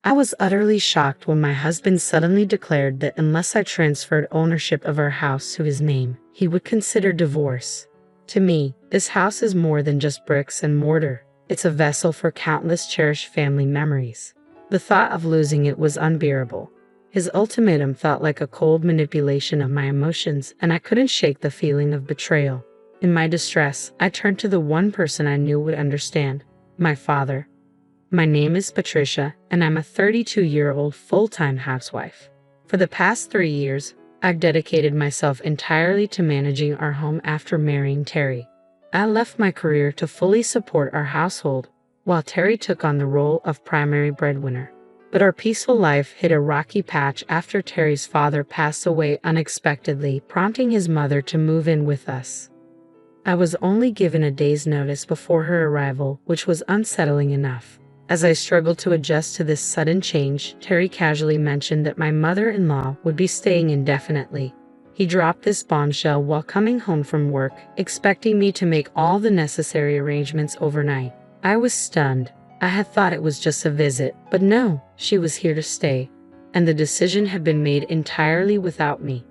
I was utterly shocked when my husband suddenly declared that unless I transferred ownership of our house to his name, he would consider divorce. To me, this house is more than just bricks and mortar. It's a vessel for countless cherished family memories. The thought of losing it was unbearable. His ultimatum felt like a cold manipulation of my emotions, and I couldn't shake the feeling of betrayal. In my distress, I turned to the one person I knew would understand: my father. My name is Patricia, and I'm a 32-year-old full-time housewife. For the past 3 years, I've dedicated myself entirely to managing our home after marrying Terry. I left my career to fully support our household, while Terry took on the role of primary breadwinner. But our peaceful life hit a rocky patch after Terry's father passed away unexpectedly, prompting his mother to move in with us. I was only given a day's notice before her arrival, which was unsettling enough. As I struggled to adjust to this sudden change, Terry casually mentioned that my mother-in-law would be staying indefinitely. He dropped this bombshell while coming home from work, expecting me to make all the necessary arrangements overnight. I was stunned. I had thought it was just a visit, but no, she was here to stay, and the decision had been made entirely without me.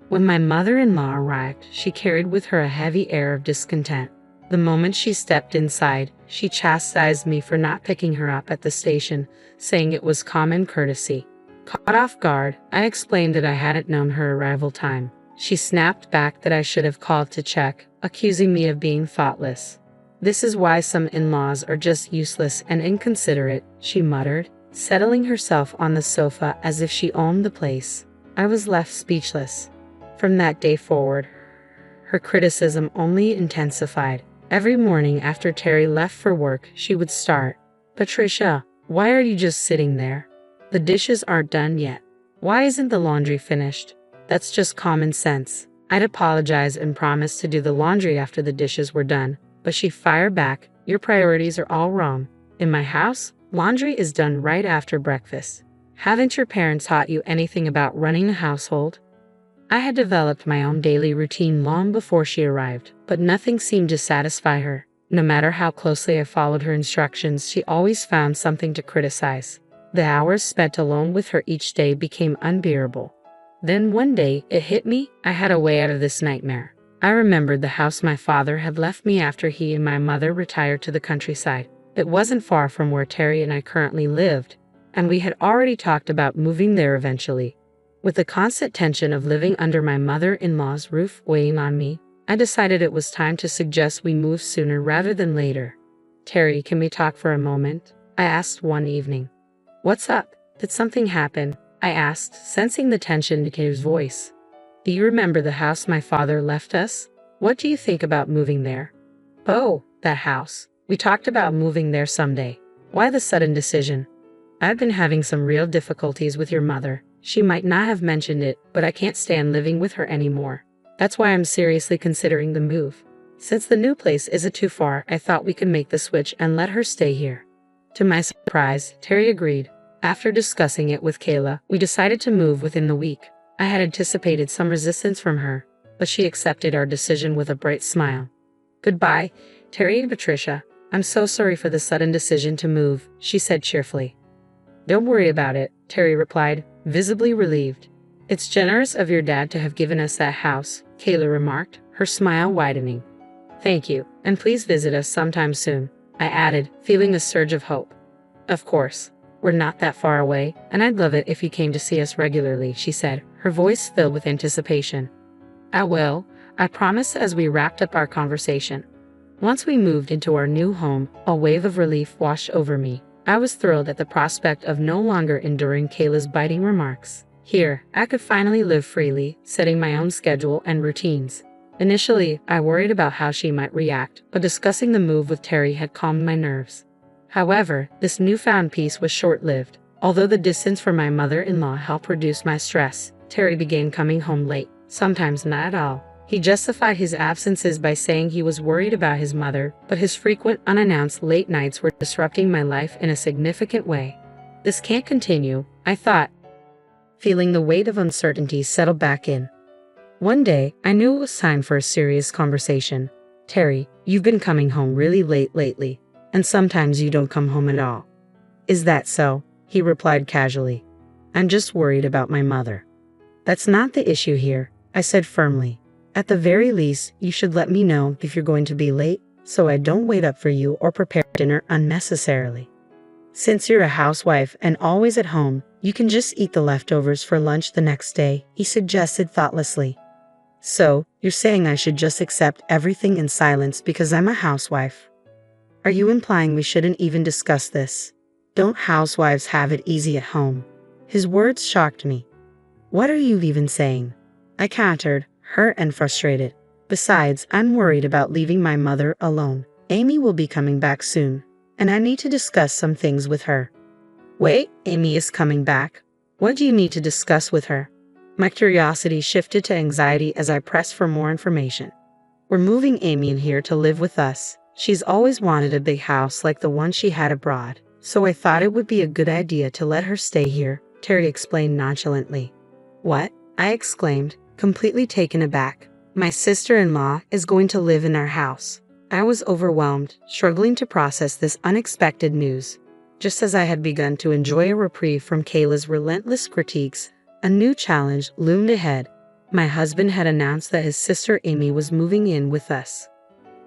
When my mother-in-law arrived, she carried with her a heavy air of discontent. The moment she stepped inside, she chastised me for not picking her up at the station, saying it was common courtesy. Caught off guard, I explained that I hadn't known her arrival time. She snapped back that I should have called to check, accusing me of being thoughtless. "This is why some in-laws are just useless and inconsiderate," she muttered, settling herself on the sofa as if she owned the place. I was left speechless. From that day forward, her criticism only intensified. Every morning after Terry left for work, she would start, "Patricia, why are you just sitting there? The dishes aren't done yet. Why isn't the laundry finished? That's just common sense." I'd apologize and promise to do the laundry after the dishes were done, but she fired back, "Your priorities are all wrong. In my house, laundry is done right after breakfast. Haven't your parents taught you anything about running a household?" I had developed my own daily routine long before she arrived, but nothing seemed to satisfy her. No matter how closely I followed her instructions, she always found something to criticize. The hours spent alone with her each day became unbearable. Then one day, it hit me: I had a way out of this nightmare. I remembered the house my father had left me after he and my mother retired to the countryside. It wasn't far from where Terry and I currently lived, and we had already talked about moving there eventually. With the constant tension of living under my mother-in-law's roof weighing on me, I decided it was time to suggest we move sooner rather than later. "Terry, can we talk for a moment?" I asked one evening. "What's up? Did something happen?" I asked, sensing the tension in his voice. "Do you remember the house my father left us? What do you think about moving there?" "Oh, that house. We talked about moving there someday. Why the sudden decision?" "I've been having some real difficulties with your mother. She might not have mentioned it, but I can't stand living with her anymore. That's why I'm seriously considering the move. Since the new place isn't too far, I thought we could make the switch and let her stay here." To my surprise, Terry agreed. After discussing it with Kayla, we decided to move within the week. I had anticipated some resistance from her, but she accepted our decision with a bright smile. "Goodbye, Terry and Patricia. I'm so sorry for the sudden decision to move," she said cheerfully. "Don't worry about it," Terry replied, visibly relieved. "It's generous of your dad to have given us that house," Kayla remarked, her smile widening. "Thank you, and please visit us sometime soon," I added, feeling a surge of hope. "Of course. We're not that far away, and I'd love it if you came to see us regularly," she said, her voice filled with anticipation. "I will," I promised as we wrapped up our conversation. Once we moved into our new home, a wave of relief washed over me. I was thrilled at the prospect of no longer enduring Kayla's biting remarks. Here, I could finally live freely, setting my own schedule and routines. Initially, I worried about how she might react, but discussing the move with Terry had calmed my nerves. However, this newfound peace was short-lived. Although the distance from my mother-in-law helped reduce my stress, Terry began coming home late, sometimes not at all. He justified his absences by saying he was worried about his mother, but his frequent unannounced late nights were disrupting my life in a significant way. This can't continue, I thought, feeling the weight of uncertainty settle back in. One day, I knew it was time for a serious conversation. "Terry, you've been coming home really late lately, and sometimes you don't come home at all. Is that so?" he replied casually. I'm just worried about my mother. That's not the issue here, I said firmly. At the very least, you should let me know if you're going to be late, so I don't wait up for you or prepare dinner unnecessarily. Since you're a housewife and always at home, you can just eat the leftovers for lunch the next day, he suggested thoughtlessly. So, you're saying I should just accept everything in silence because I'm a housewife? Are you implying we shouldn't even discuss this? Don't housewives have it easy at home? His words shocked me. What are you even saying? I countered, hurt and frustrated. Besides, I'm worried about leaving my mother alone. Amy will be coming back soon, and I need to discuss some things with her. Wait, Amy is coming back? What do you need to discuss with her? My curiosity shifted to anxiety as I pressed for more information. We're moving Amy in here to live with us. She's always wanted a big house like the one she had abroad, so I thought it would be a good idea to let her stay here, Terry explained nonchalantly. What? I exclaimed, completely taken aback. My sister-in-law is going to live in our house. I was overwhelmed, struggling to process this unexpected news. Just as I had begun to enjoy a reprieve from Kayla's relentless critiques, a new challenge loomed ahead. My husband had announced that his sister Amy was moving in with us.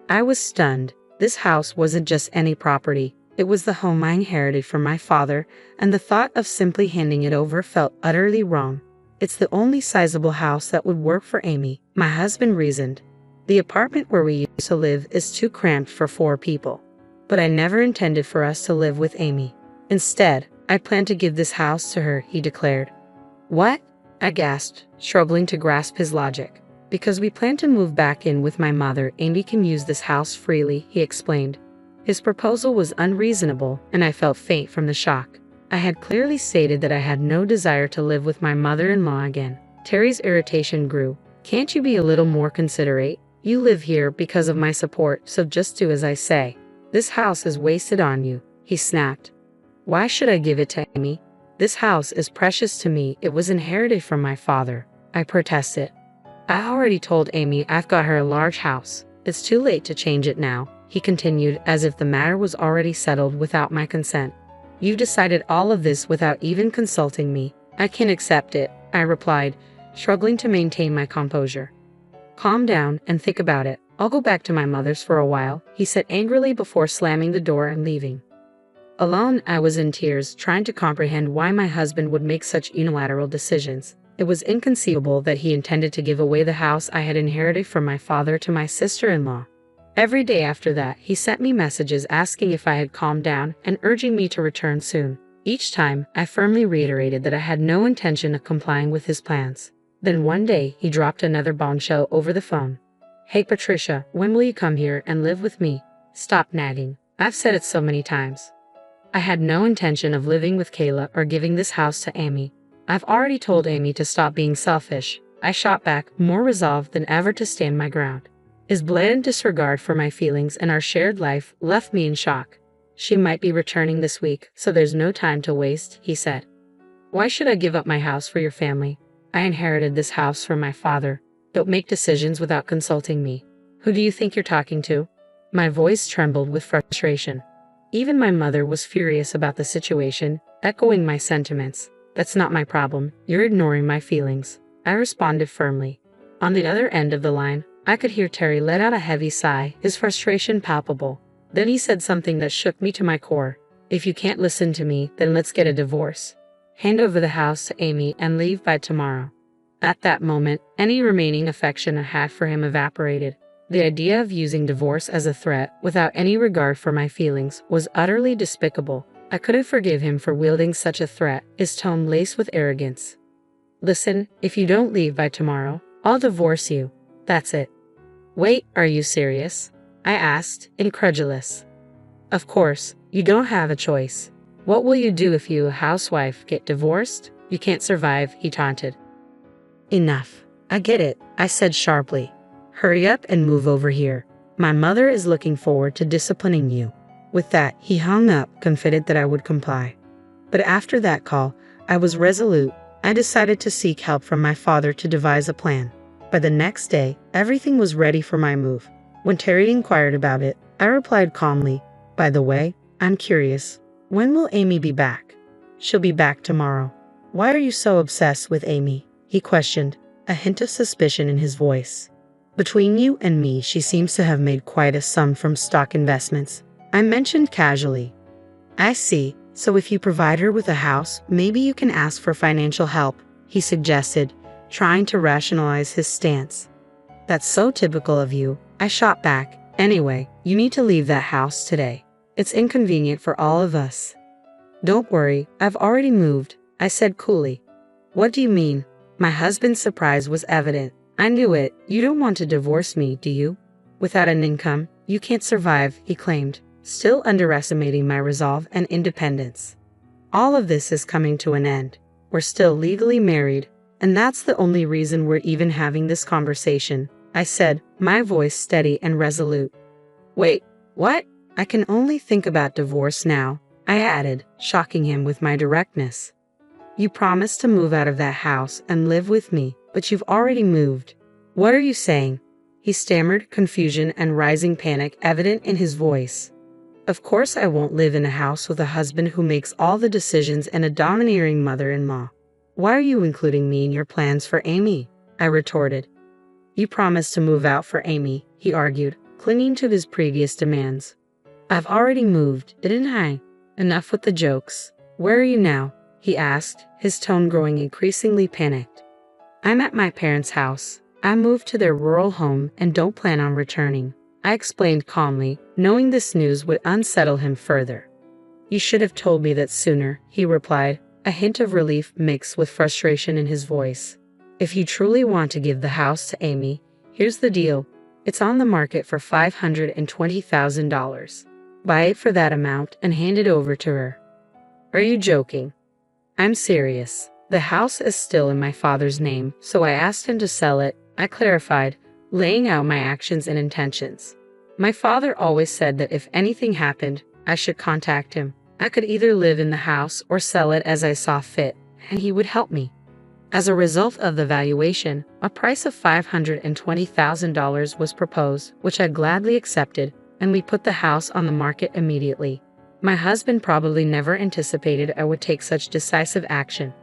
I was stunned. This house wasn't just any property. It was the home I inherited from my father, and the thought of simply handing it over felt utterly wrong. It's the only sizable house that would work for Amy, my husband reasoned. The apartment where we used to live is too cramped for 4 people. But I never intended for us to live with Amy. Instead, I plan to give this house to her, he declared. What? I gasped, struggling to grasp his logic. Because we plan to move back in with my mother, Amy can use this house freely, he explained. His proposal was unreasonable, and I felt faint from the shock. I had clearly stated that I had no desire to live with my mother-in-law again. Terry's irritation grew. Can't you be a little more considerate? You live here because of my support, so just do as I say. This house is wasted on you, he snapped. Why should I give it to Amy? This house is precious to me. It was inherited from my father, I protested. I already told Amy I've got her a large house. It's too late to change it now, he continued as if the matter was already settled without my consent. You've decided all of this without even consulting me. I can't accept it, I replied, struggling to maintain my composure. Calm down and think about it. I'll go back to my mother's for a while, he said angrily before slamming the door and leaving. Alone, I was in tears, trying to comprehend why my husband would make such unilateral decisions. It was inconceivable that he intended to give away the house I had inherited from my father to my sister-in-law. Every day after that, he sent me messages asking if I had calmed down and urging me to return soon. Each time, I firmly reiterated that I had no intention of complying with his plans. Then one day, he dropped another bombshell over the phone. Hey Patricia, when will you come here and live with me? Stop nagging. I've said it so many times. I had no intention of living with Kayla or giving this house to Amy. I've already told Amy to stop being selfish. I shot back, more resolved than ever to stand my ground. His blatant disregard for my feelings and our shared life left me in shock. She might be returning this week, so there's no time to waste, he said. Why should I give up my house for your family? I inherited this house from my father. Don't make decisions without consulting me. Who do you think you're talking to? My voice trembled with frustration. Even my mother was furious about the situation, echoing my sentiments. That's not my problem. You're ignoring my feelings, I responded firmly. On the other end of the line, I could hear Terry let out a heavy sigh, his frustration palpable. Then he said something that shook me to my core. If you can't listen to me, then let's get a divorce. Hand over the house to Amy and leave by tomorrow. At that moment, any remaining affection I had for him evaporated. The idea of using divorce as a threat without any regard for my feelings was utterly despicable. I couldn't forgive him for wielding such a threat, his tone laced with arrogance. Listen, if you don't leave by tomorrow, I'll divorce you. That's it. Wait, are you serious? I asked, incredulous. Of course, you don't have a choice. What will you do if you, a housewife, get divorced? You can't survive, he taunted. Enough. I get it, I said sharply. Hurry up and move over here. My mother is looking forward to disciplining you. With that, he hung up, confident that I would comply. But after that call, I was resolute. I decided to seek help from my father to devise a plan. By the next day, everything was ready for my move. When Terry inquired about it, I replied calmly, by the way, I'm curious. When will Amy be back? She'll be back tomorrow. Why are you so obsessed with Amy? He questioned, a hint of suspicion in his voice. Between you and me, she seems to have made quite a sum from stock investments, I mentioned casually. I see, so if you provide her with a house, maybe you can ask for financial help, he suggested, trying to rationalize his stance. That's so typical of you, I shot back. Anyway, you need to leave that house today. It's inconvenient for all of us. Don't worry, I've already moved, I said coolly. What do you mean? My husband's surprise was evident. I knew it. You don't want to divorce me, do you? Without an income, you can't survive, he claimed, still underestimating my resolve and independence. All of this is coming to an end. We're still legally married, and that's the only reason we're even having this conversation, I said, my voice steady and resolute. Wait, what? I can only think about divorce now, I added, shocking him with my directness. You promised to move out of that house and live with me, but you've already moved. What are you saying? He stammered, confusion and rising panic evident in his voice. Of course I won't live in a house with a husband who makes all the decisions and a domineering mother-in-law. Why are you including me in your plans for Amy? I retorted. You promised to move out for Amy, he argued, clinging to his previous demands. I've already moved, didn't I? Enough with the jokes. Where are you now? He asked, his tone growing increasingly panicked. I'm at my parents' house. I moved to their rural home and don't plan on returning, I explained calmly, knowing this news would unsettle him further. You should have told me that sooner, he replied, a hint of relief mixed with frustration in his voice. If you truly want to give the house to Amy, here's the deal. It's on the market for $520,000. Buy it for that amount and hand it over to her. Are you joking? I'm serious. The house is still in my father's name, so I asked him to sell it, I clarified, laying out my actions and intentions. My father always said that if anything happened, I should contact him. I could either live in the house or sell it as I saw fit, and he would help me. As a result of the valuation, a price of $520,000 was proposed, which I gladly accepted, and we put the house on the market immediately. My husband probably never anticipated I would take such decisive action.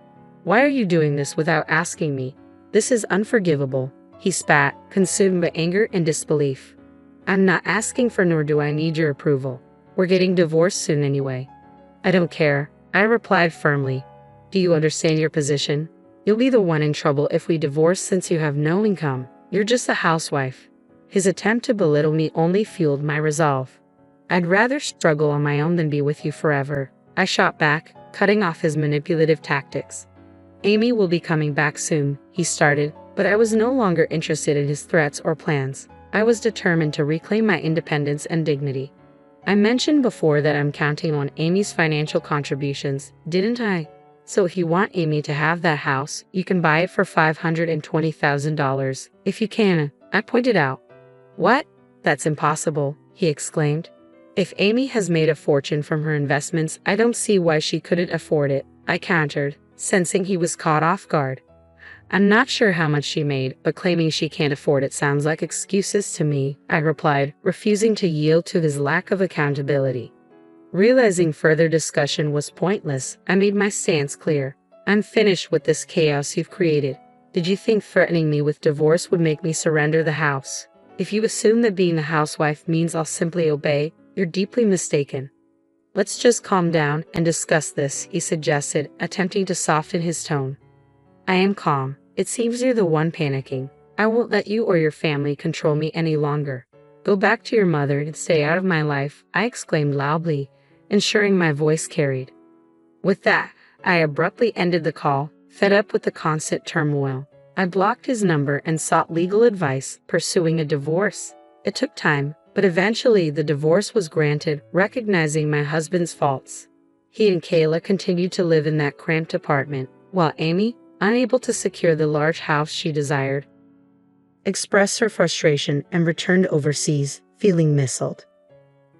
Why are you doing this without asking me? This is unforgivable, he spat, consumed by anger and disbelief. I'm not asking for nor do I need your approval. We're getting divorced soon anyway. I don't care, I replied firmly. Do you understand your position? You'll be the one in trouble if we divorce since you have no income. You're just a housewife. His attempt to belittle me only fueled my resolve. I'd rather struggle on my own than be with you forever, I shot back, cutting off his manipulative tactics. Amy will be coming back soon, he started, but I was no longer interested in his threats or plans. I was determined to reclaim my independence and dignity. I mentioned before that I'm counting on Amy's financial contributions, didn't I? So if you want Amy to have that house, you can buy it for $520,000, if you can, I pointed out. What? That's impossible, he exclaimed. If Amy has made a fortune from her investments, I don't see why she couldn't afford it, I countered, sensing he was caught off guard. I'm not sure how much she made, but claiming she can't afford it sounds like excuses to me, I replied, refusing to yield to his lack of accountability. Realizing further discussion was pointless, I made my stance clear. I'm finished with this chaos you've created. Did you think threatening me with divorce would make me surrender the house? If you assume that being a housewife means I'll simply obey, you're deeply mistaken. Let's just calm down and discuss this, he suggested, attempting to soften his tone. I am calm. It seems you're the one panicking. I won't let you or your family control me any longer. Go back to your mother and stay out of my life, I exclaimed loudly, ensuring my voice carried. With that, I abruptly ended the call, fed up with the constant turmoil. I blocked his number and sought legal advice, pursuing a divorce. It took time, but eventually the divorce was granted, recognizing my husband's faults. He and Kayla continued to live in that cramped apartment, while Amy, unable to secure the large house she desired, expressed her frustration and returned overseas, feeling misled.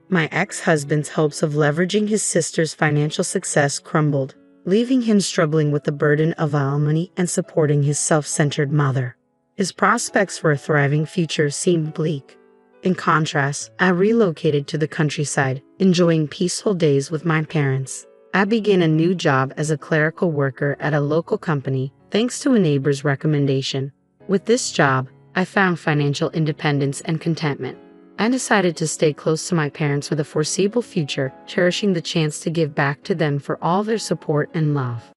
My ex-husband's hopes of leveraging his sister's financial success crumbled, leaving him struggling with the burden of alimony and supporting his self-centered mother. His prospects for a thriving future seemed bleak. In contrast, I relocated to the countryside, enjoying peaceful days with my parents. I began a new job as a clerical worker at a local company, thanks to a neighbor's recommendation. With this job, I found financial independence and contentment. I decided to stay close to my parents for the foreseeable future, cherishing the chance to give back to them for all their support and love.